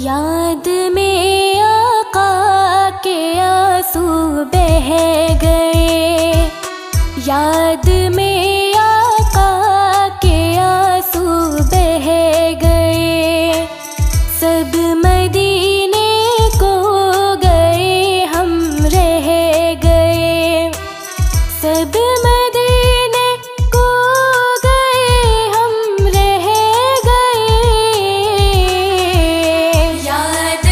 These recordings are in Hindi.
याद में आका के आंसू बह गए, याद में आका के आंसू बह गए। सब मदीने को गए, हम रह गए। सब मदीने को गए, हम रह गए। याद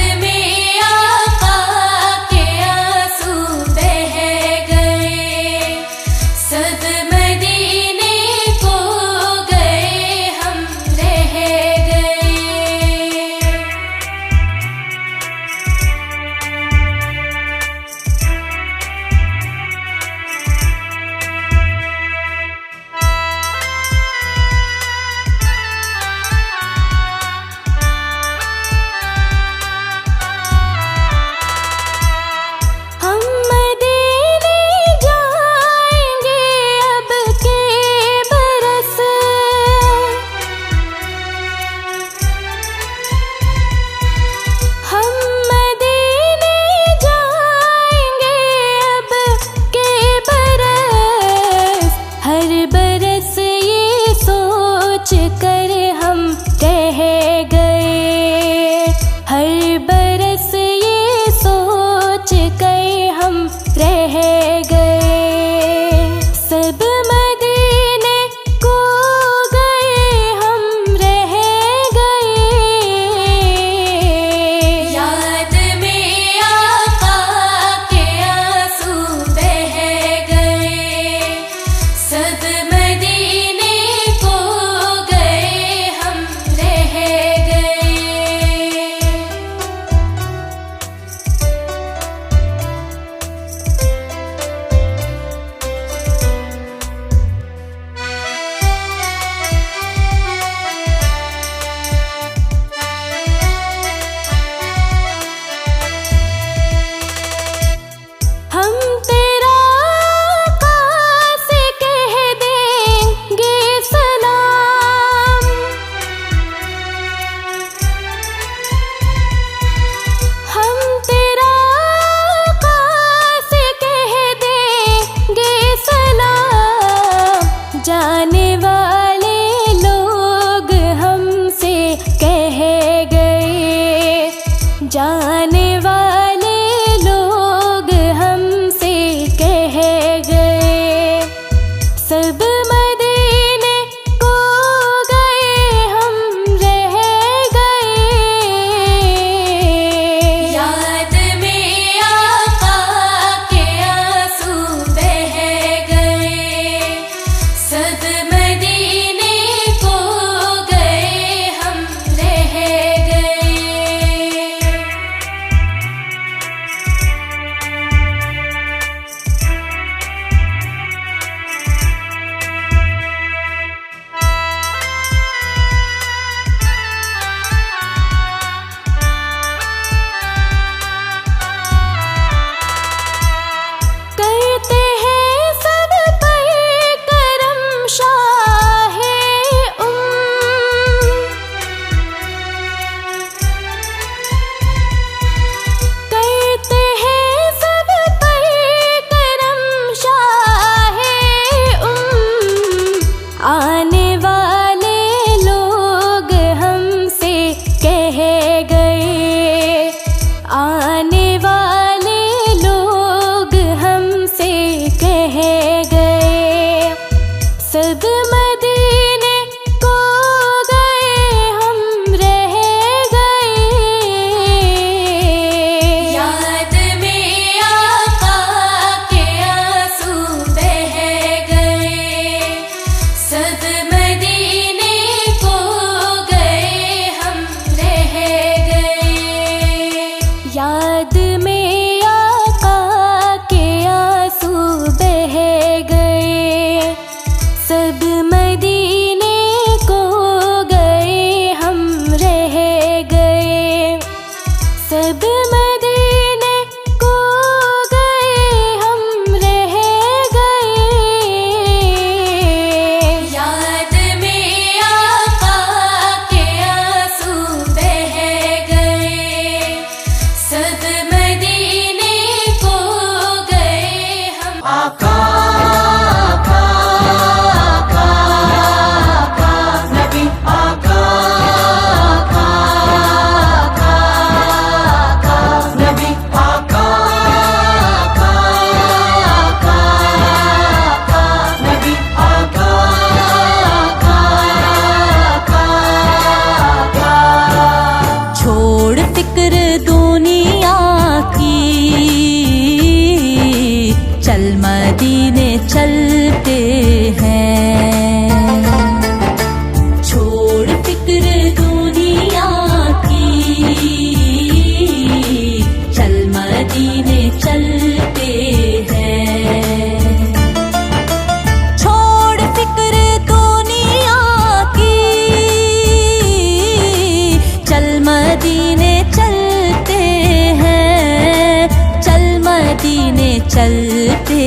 चलते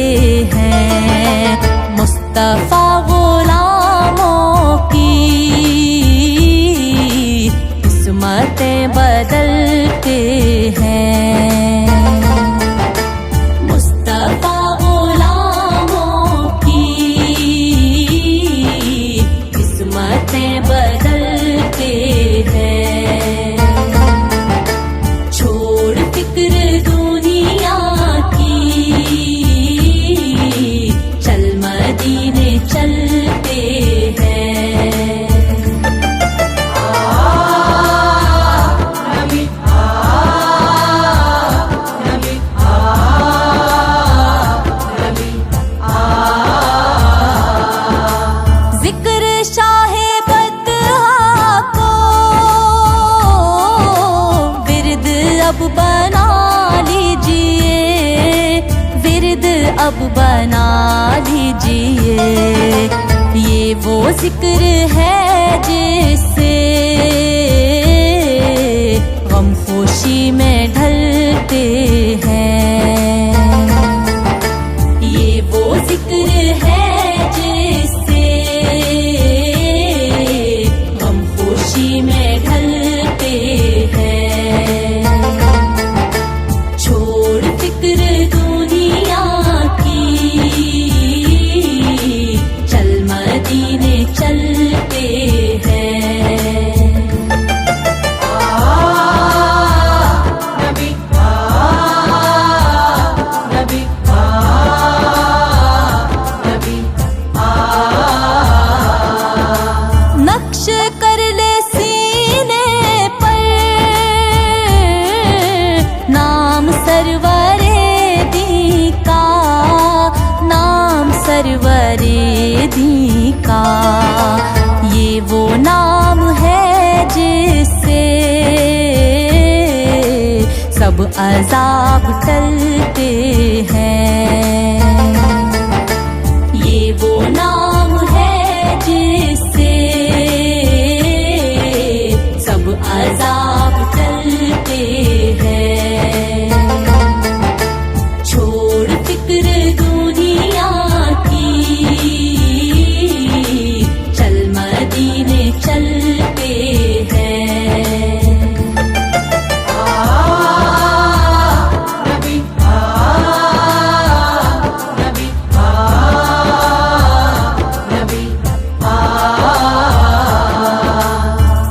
हैं। मुस्तफा गुलामों की किस्मतें बदलते हैं। मुस्तफा गुलामों की किस्मतें बदलते हैं। छोड़ फिक्र दुनिया की, चल मदीने चलते हैं। जिक्र शाहे बतहा को विर्द अब बना लीजिए, विर्द अब बना लीजिए। ये वो जिक्र है जिससे गम खुशी में ढलते हैं। ये वो जिक्र है जिससे गम खुशी में ढलते हैं। छोड़ फिक्र दुनिया की, चल मदीने चलते हैं। नक्श कर ले सीने पर नाम सरवरे दी का, नाम सरवरे दी का। ये वो नाम है जिससे सब अजाब टलते हैं। ये वो नाम है जिससे सब अजाब टलते हैं। छोड़ फिक्र दुनिया की, चल मदीने चलते हैं।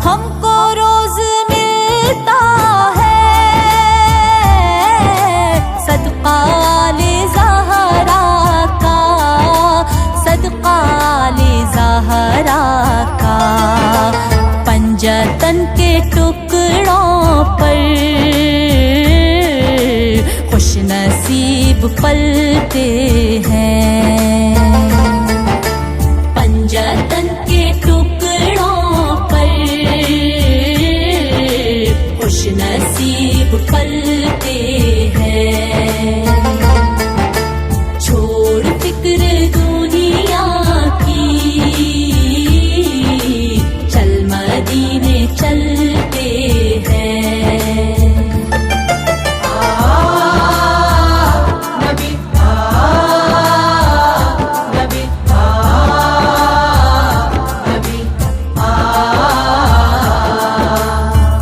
हमको रोज मिलता है सदका ले ज़हरा का, सदका ले ज़हरा का। पंजतन के टुकड़ों पर खुश नसीब पलते हैं। पंजतन के टुकड़ों पर खुश नसीब पलते हैं। छोड़ फिक्र दुनिया की, चल मदीने चलते हैं।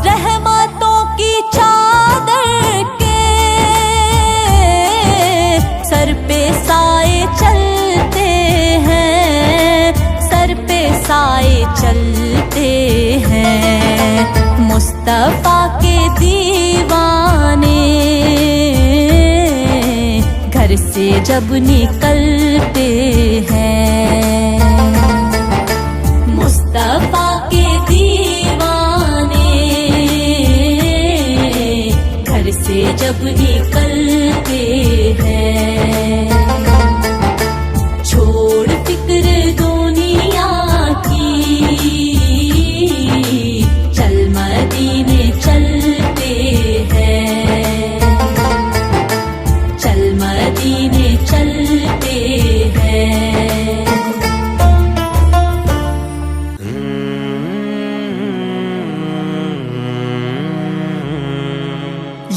रहमतों की चादर के सर पे साए चलते हैं, सर पे साए चलते हैं। मुस्तफा के दीवाने घर से जब निकलते हैं। मुस्तफा के दीवाने घर से जब निकलते हैं। छोड़ फिक्र दुनिया की, चल मदीने चलते हैं। चल मदीने चलते हैं।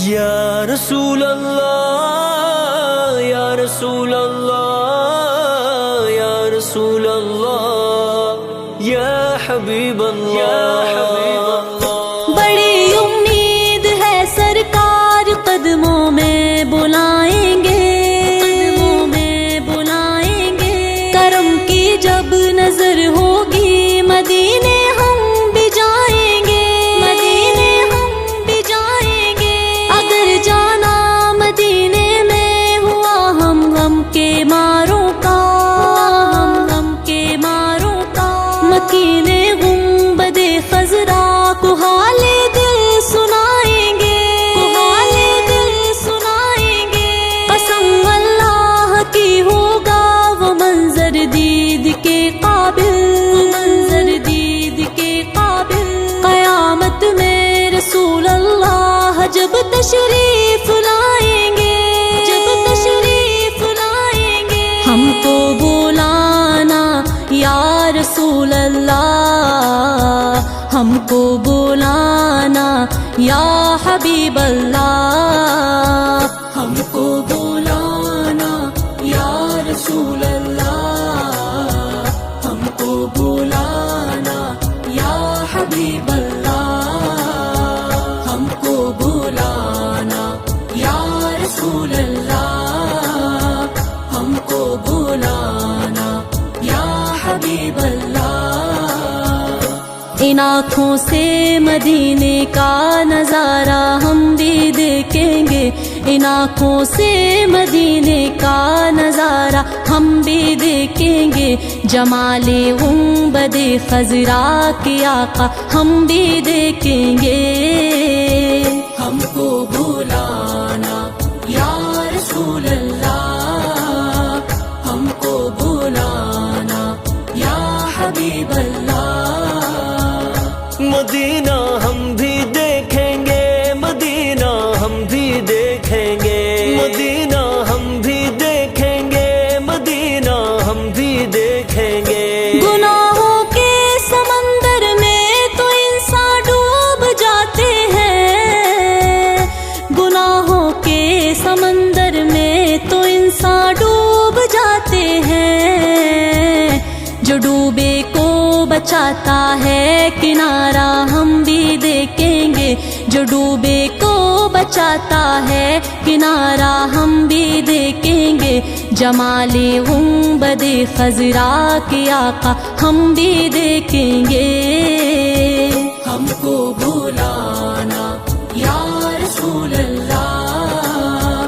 या रसूल अल्लाह, या अल्लाह या हबीब अल्लाह। बड़ी उम्मीद है सरकार कदमों में बुलाएंगे, कदमों में बुलाएंगे। करम की जब नजर होगी मदीने हम भी जाएंगे, मदीने हम भी जाएंगे। अगर जाना मदीने में हुआ हम के मारों का, हम के मारों का। मकीने गुंबदे खजरा को हाले दिल सुनाएंगे, हाले दिल सुनाएंगे। कसम अल्लाह की होगा वो मंजर दीद के काबिल, मंजर दीद के काबिल। कयामत में रसूल अल्लाह जब तशरीफ लाएंगे, जब तशरीफ लाएंगे। हमको बुलाना या रसूल अल्लाह, हमको बुलाना या हबीब अल्लाह। हमको बुलाना या रसूल अल्लाह, हमको बुलाना या हबीब अल्लाह। हमको बुलाना या रसूल अल्लाह, हमको बुलाना या हबीब अल्लाह। इन आँखों से मदीने का नजारा हम भी देखेंगे, इन आँखों से मदीने का नजारा हम भी देखेंगे। जमाले गुंबदे खजरा के आका हम भी देखेंगे। हमको बुलाना या रसूल अल्लाह, हमको बुलाना या हबीब अल्लाह। मदीना हम भी देखेंगे, मदीना हम भी देखेंगे। मदीना हम भी देखेंगे, मदीना हम भी देखेंगे। गुनाहों के समंदर में तो इंसान डूब जाते हैं, गुनाहों के समंदर में तो इंसान डूब जाते हैं। जो डूबे को बचाता है किनारा हम भी देखेंगे, जो डूबे को बचाता है किनारा हम भी देखेंगे। जमाले गुंबदे खजरा के आका हम भी देखेंगे। हमको बुलाना या रसूल अल्लाह,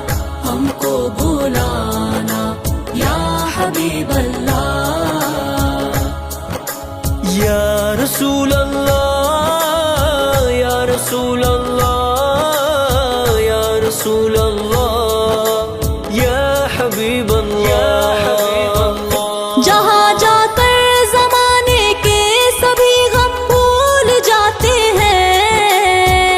हमको बुलाना या हबीब अल्लाह। या रसूल अल्लाह, या रसूल अल्लाह, या रसूल अल्लाह, या हबीब अल्लाह। जहाँ जाकर जमाने के सभी गम भूल जाते हैं,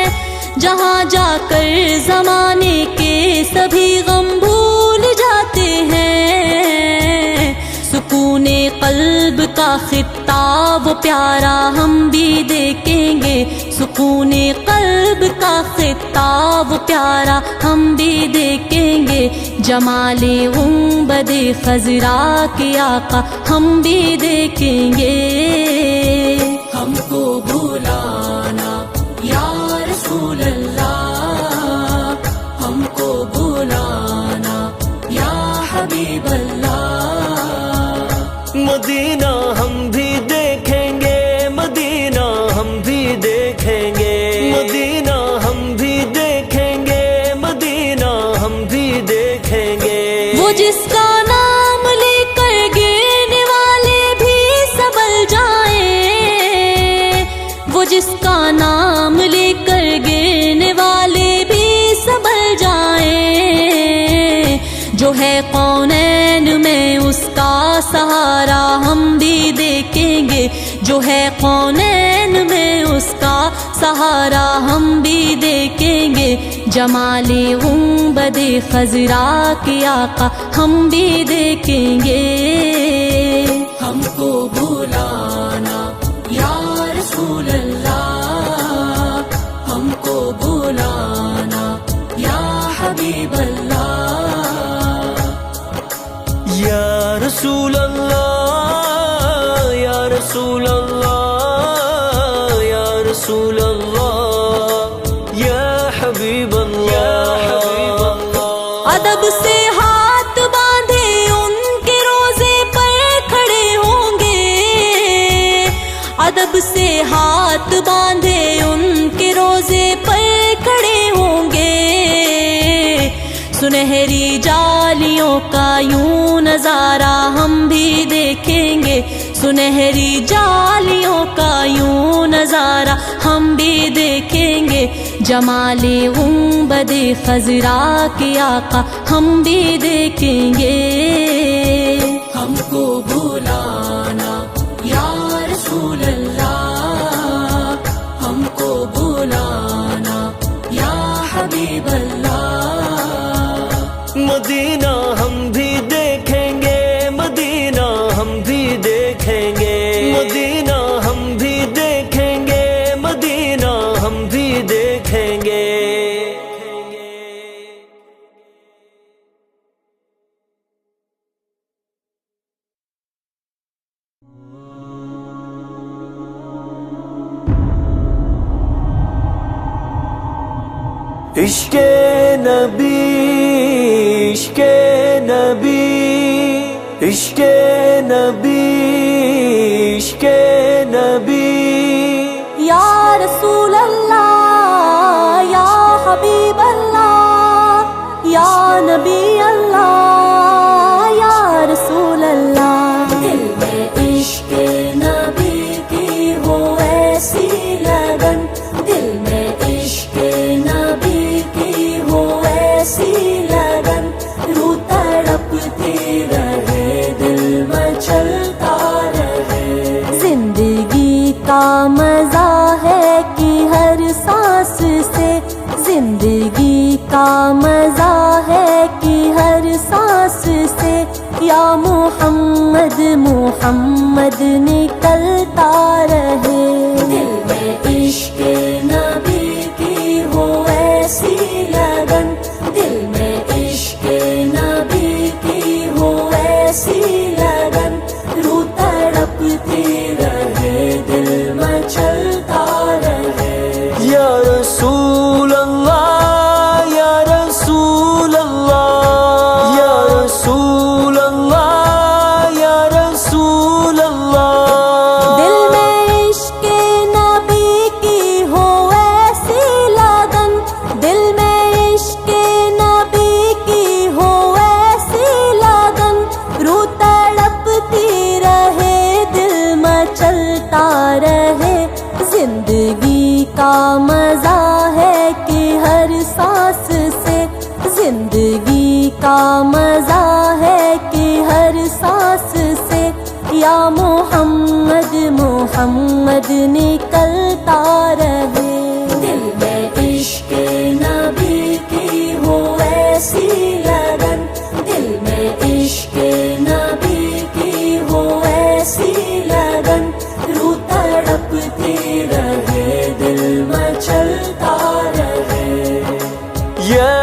जहाँ जाकर जमाने के सभी गम भूल जाते हैं। सुकूने कल्ब का खिताब प्यारा हम भी देखेंगे, सुकूने कल्ब का खिताब प्यारा हम भी देखेंगे। जमाले गुंबदे खजरा के आका हम भी देखेंगे। हमको बुलाना या रसूल अल्लाह, हमको बुलाना या हबीब अल्लाह। मदीना हम भी देखेंगे, मदीना हम भी देखेंगे। मदीना हम भी देखेंगे, मदीना हम भी देखेंगे। वो जिसका नाम लेकर गिरने वाले भी संभल जाएं, वो जिसका नाम लेकर गिरने वाले भी संभल जाएं। जो है कौनैन में उसका सहारा हम भी देखेंगे, जो है कौनैन में उसका सहारा हम भी देखेंगे। जमाले गुंबदे खजरा के आका हम भी देखेंगे। हमको बुलाना या रसूल अल्लाह, हमको बुलाना या हबीब अल्लाह। या रसूल अल्लाह, रसूल अल्लाह, या रसूल अल्लाह, या हबीब अल्लाह। अदब से हाथ बांधे उनके रोजे पर खड़े होंगे, अदब से हाथ बांधे उनके रोजे पर खड़े होंगे। सुनहरी जालियों का यूं नजारा हम भी देखेंगे, सुनहरी जालियों का यूं नजारा हम भी देखेंगे। जमाले गुंबदे खजरा के आका हम भी देखेंगे। हमको बुलाना या रसूल अल्लाह, हमको बुलाना या हबीब अल्लाह। मदीना हम भी देखेंगे, मदीना हम भी देखेंगे, मदीना हम भी देखेंगे, मदीना हम भी देखेंगे। इश्के नबी, इश्के नबी, इश्के नबी, इश्के नबी। या रसूल अल्लाह, या हबीब अल्लाह, या नबी अल्लाह, या रसूल अल्लाह। दिल में इश्क नबी की हो ऐसी लगन, दिल में इश्क नबी की हो ऐसी लगन। रूह तड़पती रहे, दिल मचलता रहे। जिंदगी का मजा है कि हर सांस से, जिंदगी का मजा है कि हर सांस से। या मोहम्मद मोहम्मद निकलता रहे। दिल में इश्क नबी की हो ऐसी लगन, दिल में इश्क नबी की हो ऐसी लगन। रूह तड़पती रहे, दिल मचलता रहे। या रसूल अल्लाह, या रसूल अल्लाह, या रसूल अल्लाह, या रसूल अल्लाह। दिल में इश्क नबी की हो ऐसी लगन, दिल में इश्क नबी की हो ऐसी लगन। रूह तड़पती रहे, दिल मचलता रहे। जिंदगी का मजा है कि हर सांस से, जिंदगी का मजा है कि हर सांस से। या मोहम्मद मोहम्मद निकलता रहे। दिल में इश्क नबी की हो ऐसी लगन, दिल में इश्क नबी की हो ऐसी लगन। रूह तड़पती रहे, दिल मचलता रहे। या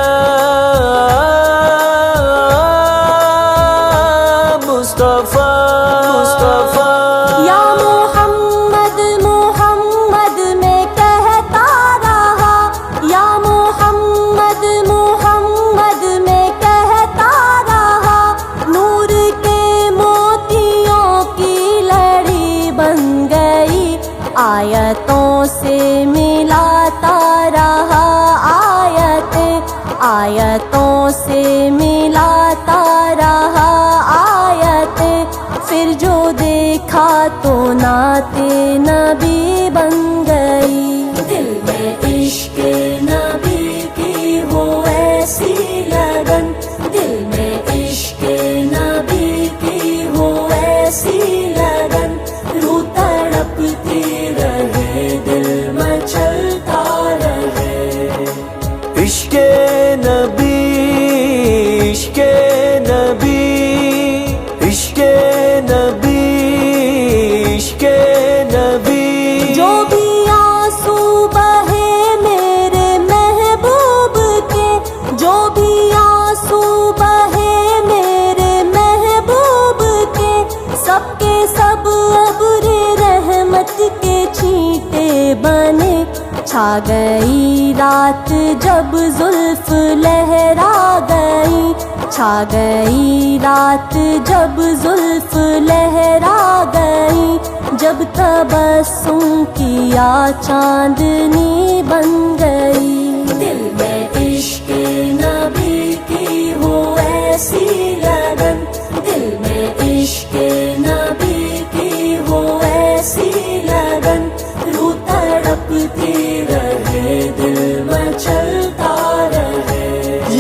मुस्तफा, मुस्तफा, या मोहम्मद मोहम्मद छा गई रात जब जुल्फ लहरा गई, छा गई रात जब जुल्फ लहरा गई, जब तबस्सुम किया चांदनी बन गई। दिल में इश्क़ नबी की हो ऐसी लगन, दिल में इश्क़ नबी की हो ऐसी लगन, रूह तड़पती रहे दिल मचलता रहे।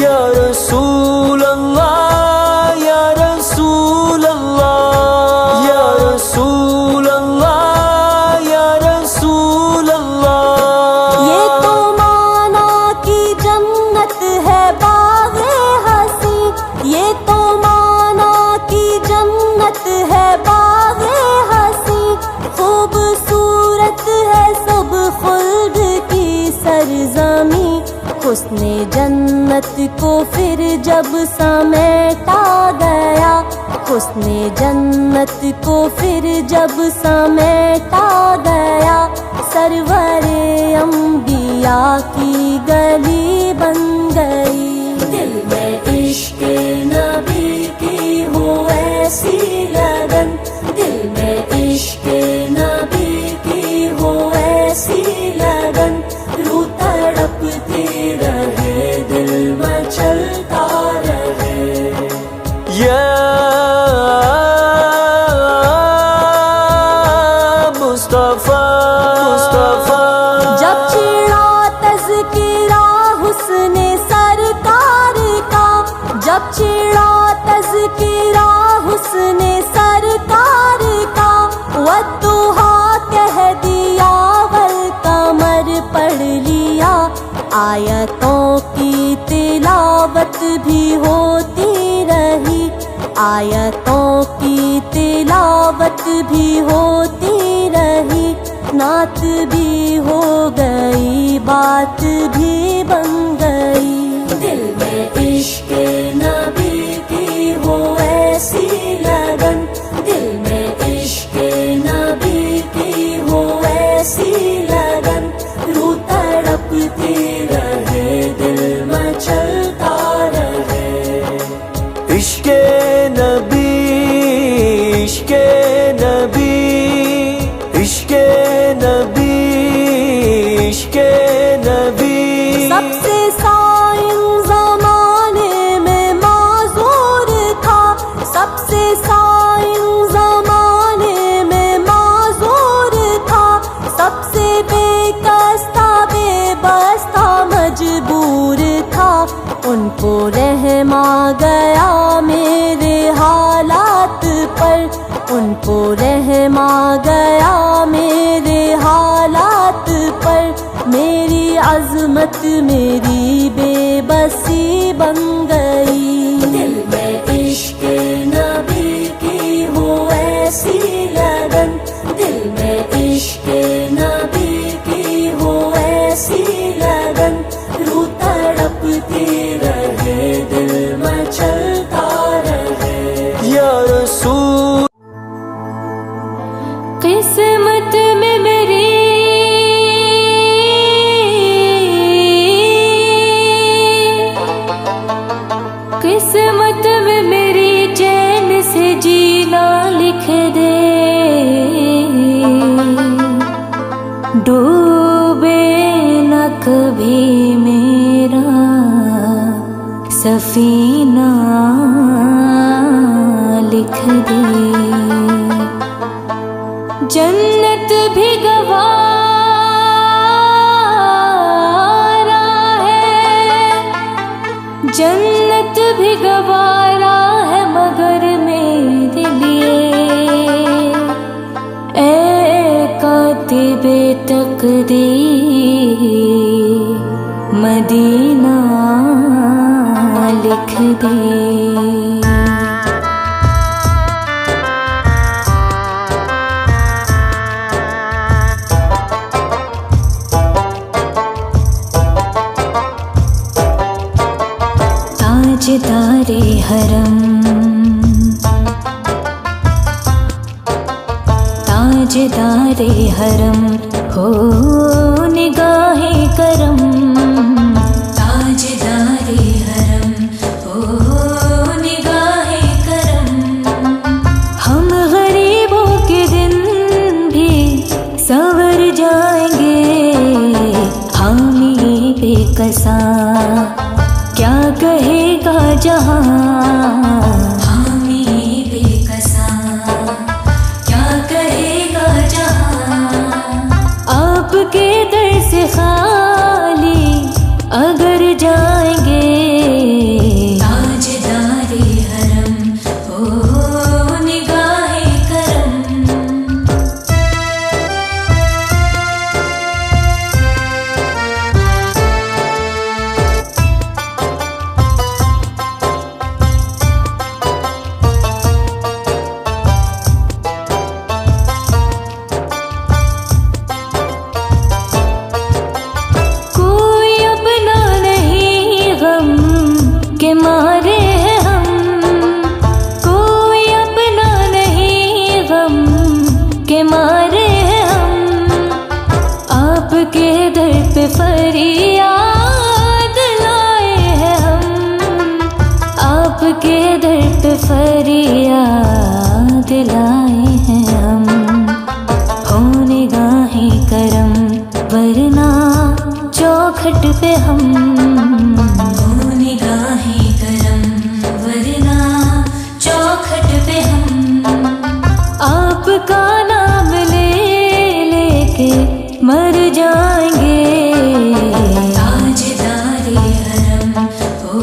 या रसूल अल्लाह, या रसूल अल्लाह, या रसूल अल्लाह, या रसूल अल्लाह। ये तो माना की जन्नत है बाग़े हंसी, ये तो माना की जन्नत है बाग़े हंसी, खूबसूरत है सब खुल्द की सरज़मी। हुस्ने जन्नत को फिर जब समेटा गया, हुस्ने जन्नत को फिर जब समेटा गया, सरवरे अंबिया की गली बन गई। दिल में इश्क़ नबी की हो ऐसी लगन, दिल में इश्क़ नबी की हो ऐसी लगन, रूह तड़पती रहे दिल मचलता रहे। या मुस्तफा, मुस्तफा। जब छिड़ा तज़किरा हुस्ने सरकार का, जब छिड़ा तज़किरा हुस्ने सरकार का, वद्दुहा कह दिया वल कमर पढ़ लिया, आयतों की तिलावत भी होती रही, आयतों की तिलावत भी होती रही, नात भी हो गई बात भी बन गई। दिल में इश्क़ नबी की हो ऐसी लगन, दिल में इश्क़ नबी की हो ऐसी लगन, रूह तड़पती रहे दिल मचलता रहे। इश्क़ नबी, इश्क़ नबी, इश्क़ नबी, इश्क़ नबी। सबसे साइन ज़माने में माज़ूर था, सबसे साइन ज़माने में माज़ूर था, सबसे बेकस्ता बेबस्ता मजबूर था, उनको रहम आ गया मेरे हालात पर, उनको रहम आ गया मेरे हालात पर, मेरी अज़मत मेरी बेबसी बन गई। दिल में इश्क़ नबी की हो ऐसी लगन, दिल में इश्क़ नबी की हो ऐसी लगन, रूह तड़पती रहे दिल मचलता रहे। या रसूल। किस्मत में मेरी किस्मत में मेरी चैन से जीना लिख दे, डूबे न कभी मेरा सफीना लिख दे। जन्नत भी गवारा है, जन्नत भी गवारा है मगर मेरे लिए, ए कातिबे तकदीर मदीना लिख दे। ताजदारे हरम, ताजदारे हरम हो निगाहे करम, ताजदारे हरम हो निगाहे करम। हम गरीबों के दिन भी संवर जाएंगे, हामी बेकसा क्या कहेगा जहां, हामी बेकसा क्या कहेगा जहां। आपके दर से खाली अगर जाएंगे, ताजदारे हरम हो निगाहे करम। कोई अपना नहीं गम के मारे हैं हम, कोई अपना नहीं गम के मारे हैं हम। आपके दर पे फरियाद लाए हैं हम, आपके दर पे फरियाद लाए हैं हम। हो निगाहे करम वरना चौखट पे हम, हो निगाहे करम वरना चौखट पे हम। आपका नाम ले लेके मर जाएंगे, ताजदारे हरम हो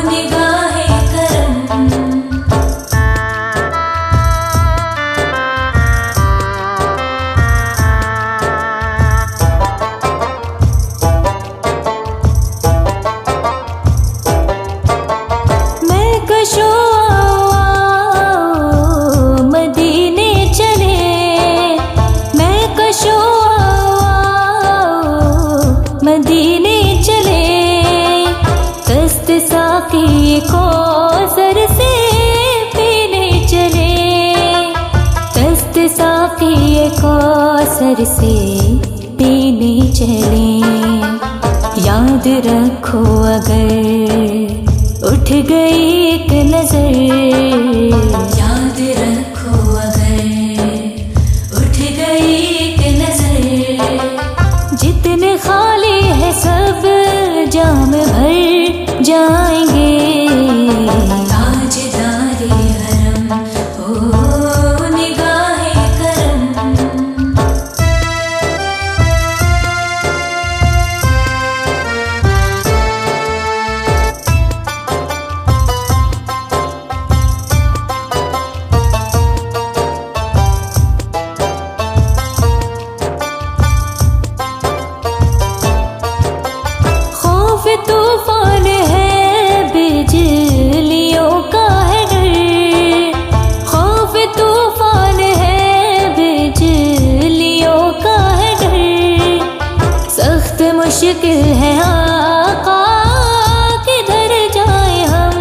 निगाहे करम। मैं कशो मदीने चले, मैं कशो मदीने चले। दस्त साकी को सर से पीने चले, दस्त साकी को सर से पीने चले। याद रखो अगर उठ गई एक नजर, याद रखो अगर उठ गई एक नजर। जितने खाली है सब जाम भर जाएंगे, ताजदारे हरम हो निगाहे करम। खौफ तूफान है बिजलियों का है डर, खौफ तूफान है बिजलियों का है डर। सख्त मुश्किल है आका किधर जाए हम,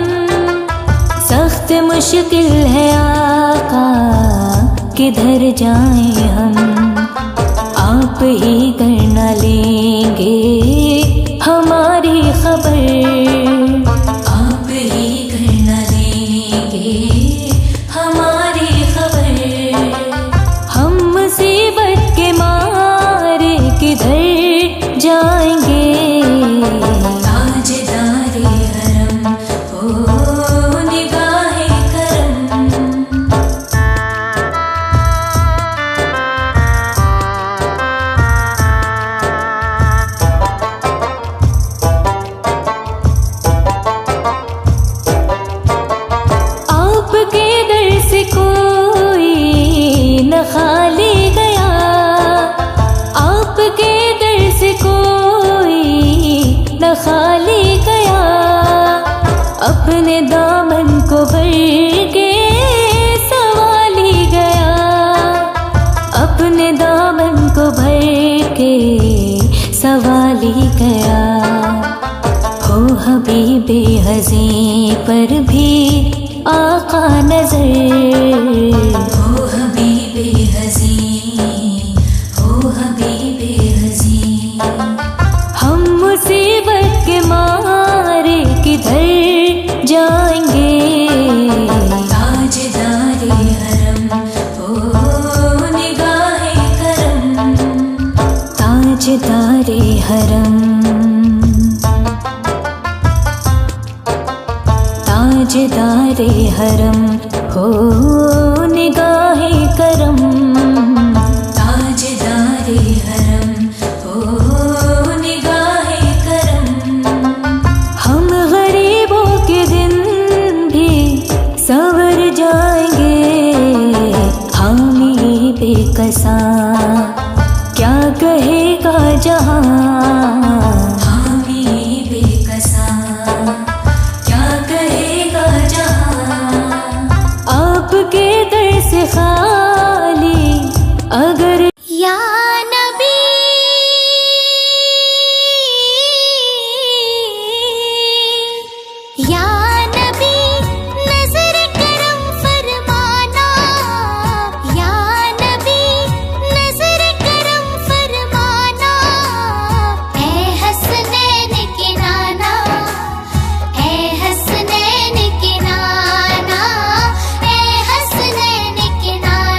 सख्त मुश्किल है आका किधर जाए हम। आप ही कर न लेंगे हमारी खबर, आप ही कर न लेंगे हमारी खबर। हम मुसीबत के मारे किधर जाएंगे, ताजदारे हरम हो निगाहे करम। आपके दर से कोई न खाली गया, आपके दर से कोई न खाली गया। अपने दामन को भर के सवाली गया, अपने दामन को भर के सवाली गया। हो हबीबे हज़ीं पर भी आका नजर, हो हबीबे हज़ीं ताजदारे हरम हो निगाहे करम, ताजदारे हरम हो निगाहे करम। हम गरीबों के दिन भी संवर जाएंगे, हामी बेकसा क्या कहेगा जहां, हामी बेकसा क्या कहेगा जहां। आपके दर से खाली अगर या नबी, या नबी नजर करम फरमाना, या नबी नजर करम फरमाना। ए हसनैन के नाना, ए हसनैन के नाना, ए हसनैन के नाना।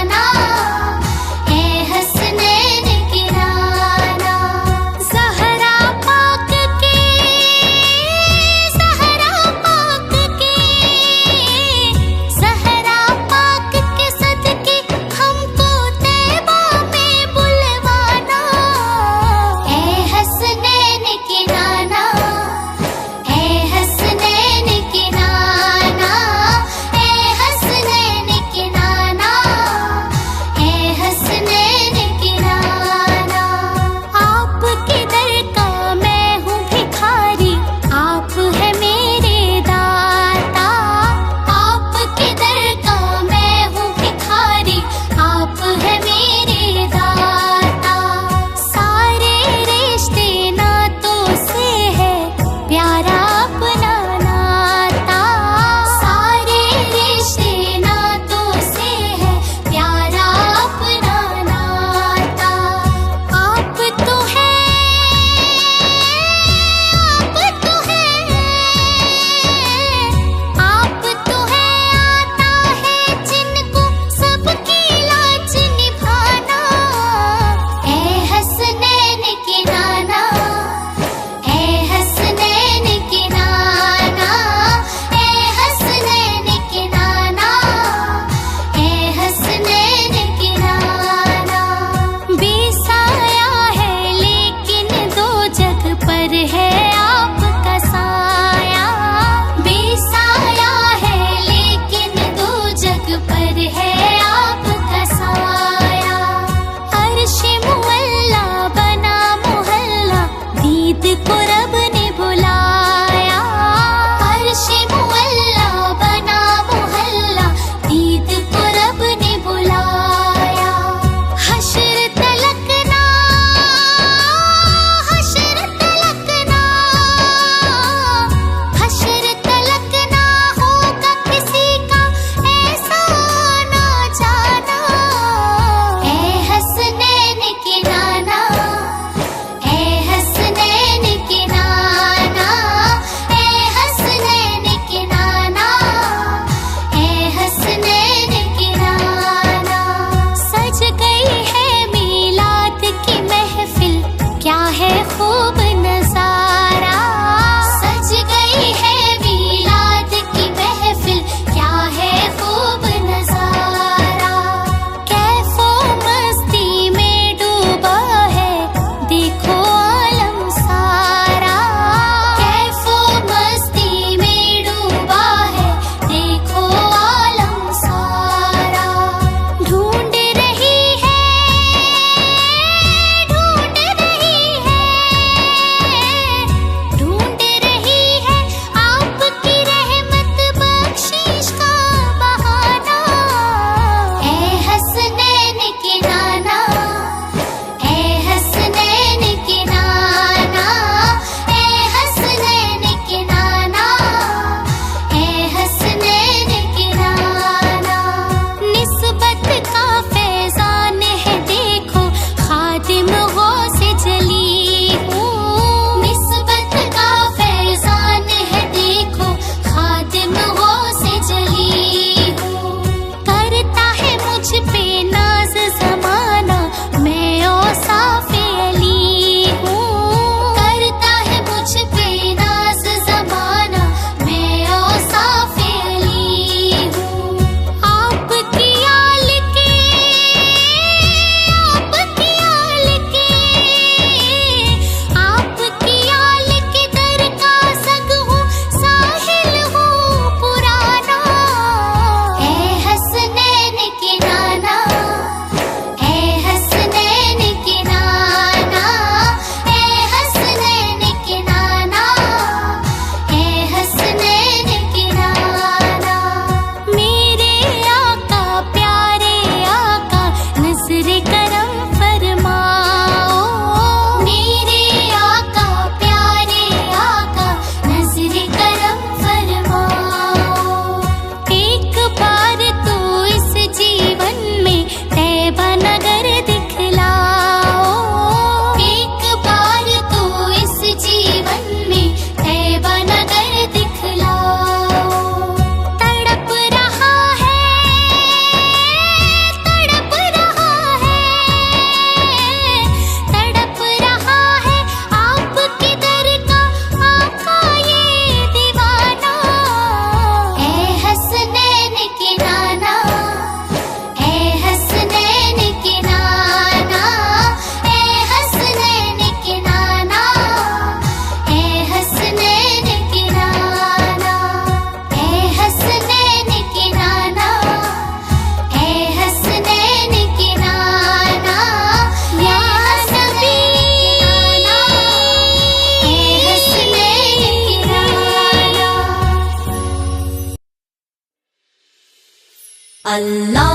अल्लाह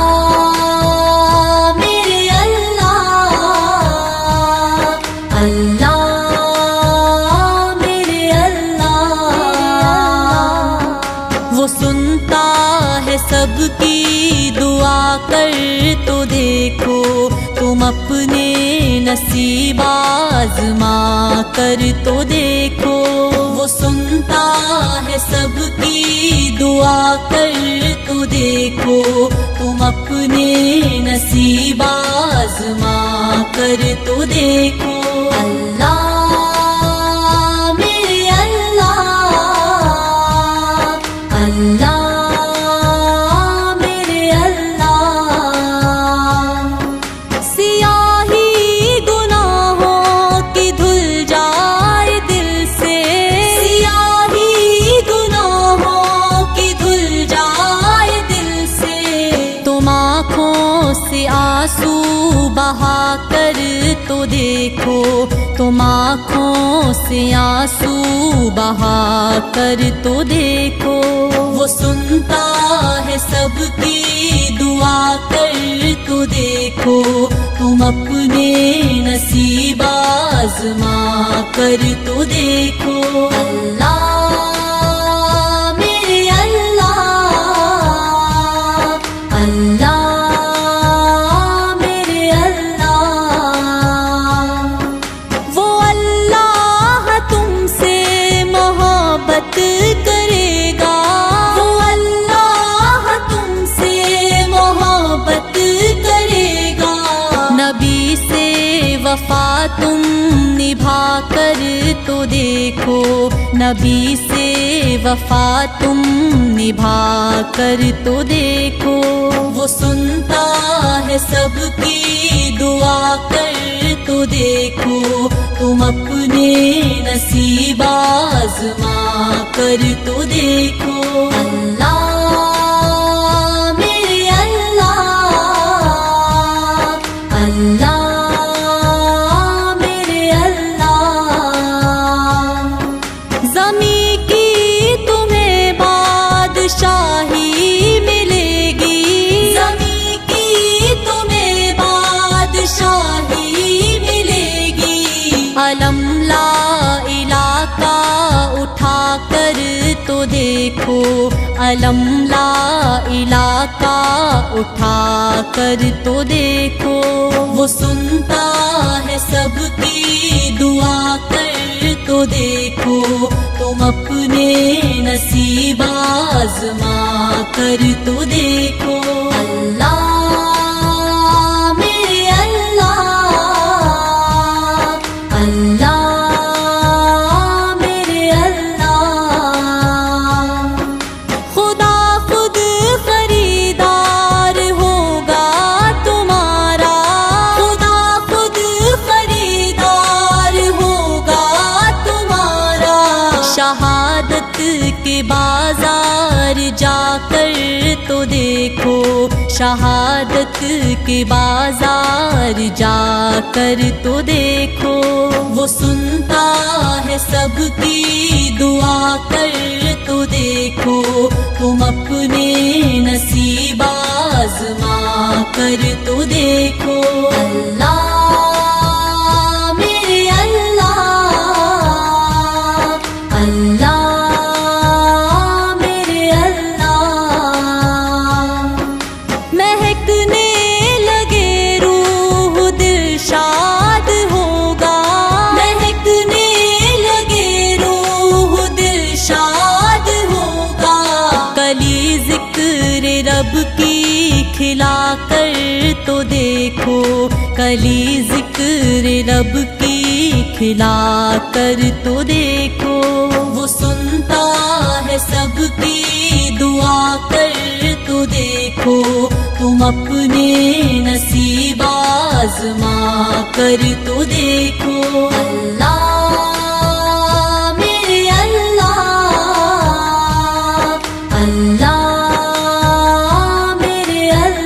मेरे अल्लाह, अल्लाह मेरे अल्लाह। वो सुनता है सबकी दुआ, कर तो देखो तुम अपने नसीब आज़मा कर तो देखो। वो सुनता है सबकी दुआ, कर तो देखो तुम अपने नसीब आज़मा कर तो देखो। अल्लाह मेरे अल्लाह, अल्लाह मेरे अल्लाह। सियाही गुनाहों की धुल जाए दिल से, सियाही गुनाहों की धुल जाए दिल से। तुम आँखों से आंसू बहा कर तो देखो, तुम आँखों से आंसू बहा कर तो देखो। वो सुनता है सबकी दुआ, कर तो देखो तुम अपने नसीब आज़मा कर तो देखो। अल्लाह मेरे अल्लाह, अल्लाह मेरे अल्लाह। वो अल्लाह तुमसे मोहब्बत करेगा, वो अल्लाह तुमसे मोहब्बत करेगा। नबी से वफा तुम निभा कर तो देखो, नबी से वफा तुम निभा कर तो देखो। वो सुनता है सबकी दुआ, कर तो देखो तुम अपने नसीब आज़मा कर तो देखो। अल्लाह मेरे अल्लाह, अल्लाह मेरे अल्लाह। ज़मीं की तुम्हें बादशाही मिलेगी, ज़मीं की तुम्हें बादशाही मिलेगी। अलम ला इलाका उठा कर तो देखो, अलम ला इलाका उठा कर तो देखो। वो सुनता है सबकी दुआ, कर तो देखो तुम अपने नसीब आज़मा कर तो देखो। अल्लाह मेरे अल्लाह, अल्लाह मेरे अल्लाह। खुदा खुद खरीदार होगा तुम्हारा, खुदा खुद खरीदार होगा तुम्हारा। शहादत के बाजार जाकर तो देखो, शहादत के बाजार जाकर तो देखो। वो सुनता है सबकी दुआ, कर तो देखो तुम अपने नसीब आज़मा कर तो देखो। अल्लाह मेरे अल्लाह, अल्लाह मेरे अल्लाह। महकने लगे रूह दिल शाद होगा, महकने लगे रूह दिल शाद होगा। कली जिक्र रब की खिला कर तो देखो, कली जिक्र रब की खिला कर तो देखो। वो सुनता है सबकी दुआ, कर तो देखो तुम अपने नसीब आज़मा कर तो देखो। अल्लाह मेरे अल्लाह, अल्लाह मेरे अल्लाह।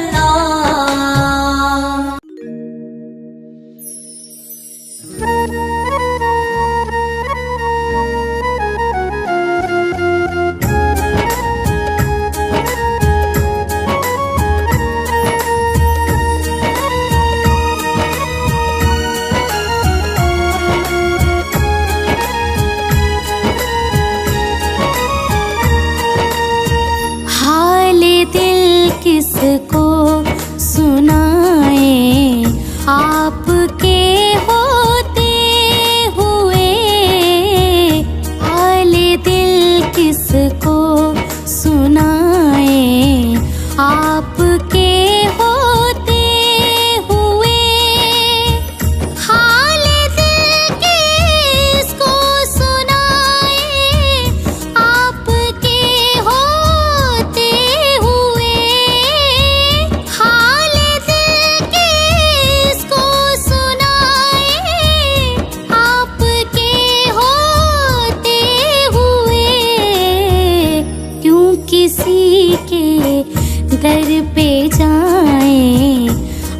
आपके होते हुए हाल दिल किसको सुनाए, आपके होते हुए हाल दिल किसको सुनाए, आपके होते हुए क्यों किसी के दर पे जाएं,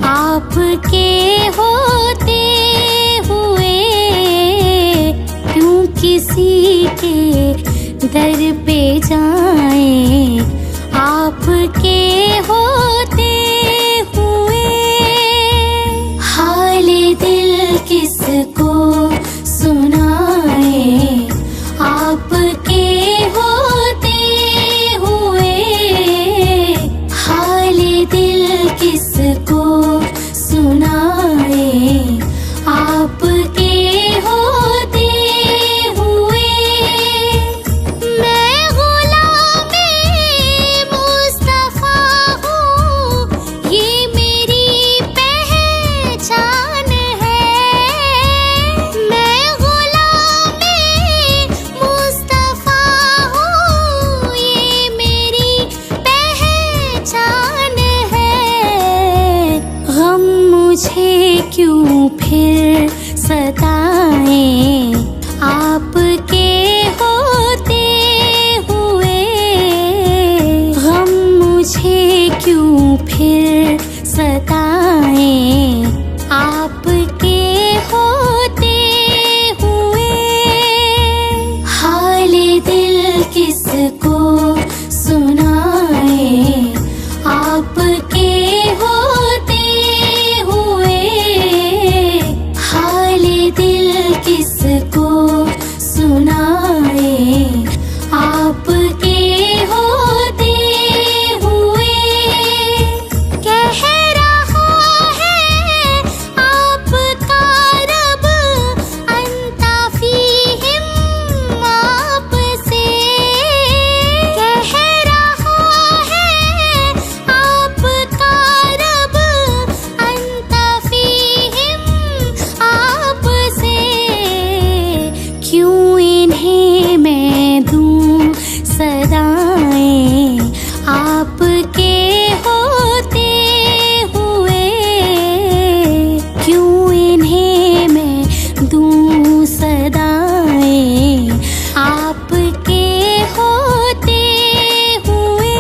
आपके होते हुए क्यों किसी के दर पे जाएं, आपके होते हुए हाल दिल किसको सुनाए, आपके होते हुए हाल दिल किसको सुनाए, आपके होते हुए। मैं गुलामे मुस्तफा हूँ, ये मेरी पहचान है। मैं गुलामे मुस्तफा हूँ, ये मेरी पहचान है। गम मुझे क्यों फिर सताएं, आपके होते हुए गम मुझे क्यों फिर सताएं, आपके होते हुए हाल दिल किसको सुनाए, आपके होते हुए हाल दिल किसको सुनाए, आपके होते हुए। कह रहा है आपका रब अंता फीहिम, आपसे कह रहा है आपका रब अंता फीहिम, आपसे क्यों इन्हें मैं दूं सदाएं, आपके होते हुए क्यों इन्हें मैं दूं सदाएं, आपके होते हुए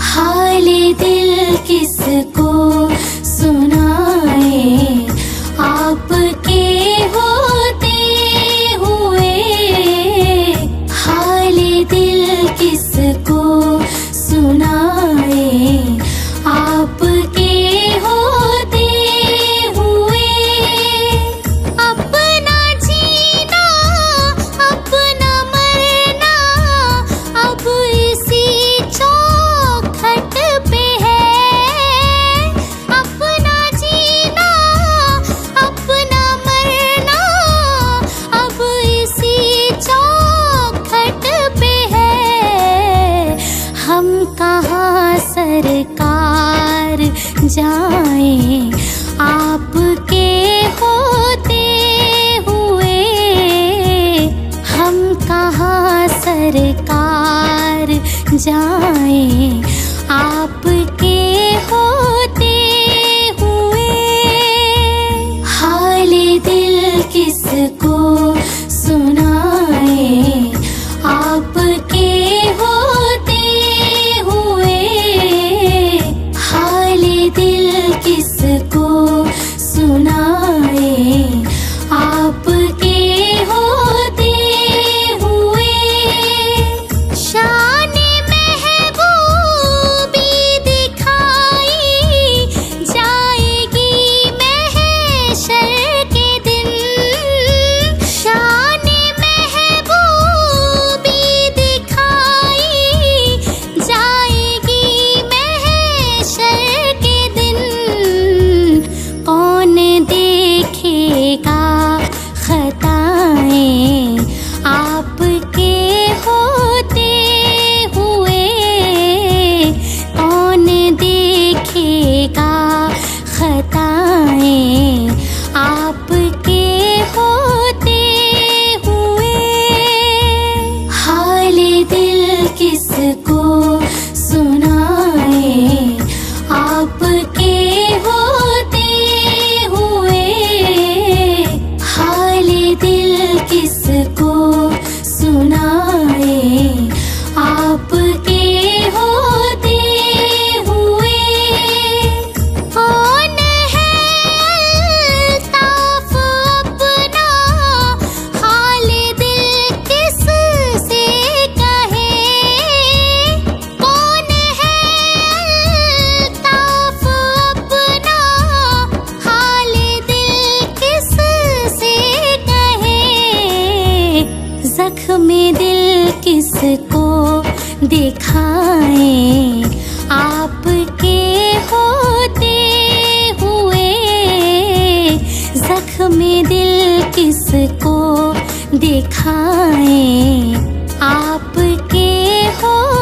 हाल दिल किसको सुनाए, आपके होते हुए हाल दिल किसको सुनाए, आपके होते हुए। अपना जीना अपना मरना अब इसी चौखट पे है। अपना जीना अपना मरना अब इसी चौखट पे है। हम कहाँ सरकार जाएं, आपके होते हुए हम कहाँ सरकार जाएं, आपके होते हुए हाल दिल किसको सुनाए, आपके होते हुए हाल दिल किसको सुनाए, आपके होते हुए। शान महबूब दिखाएं आपके हो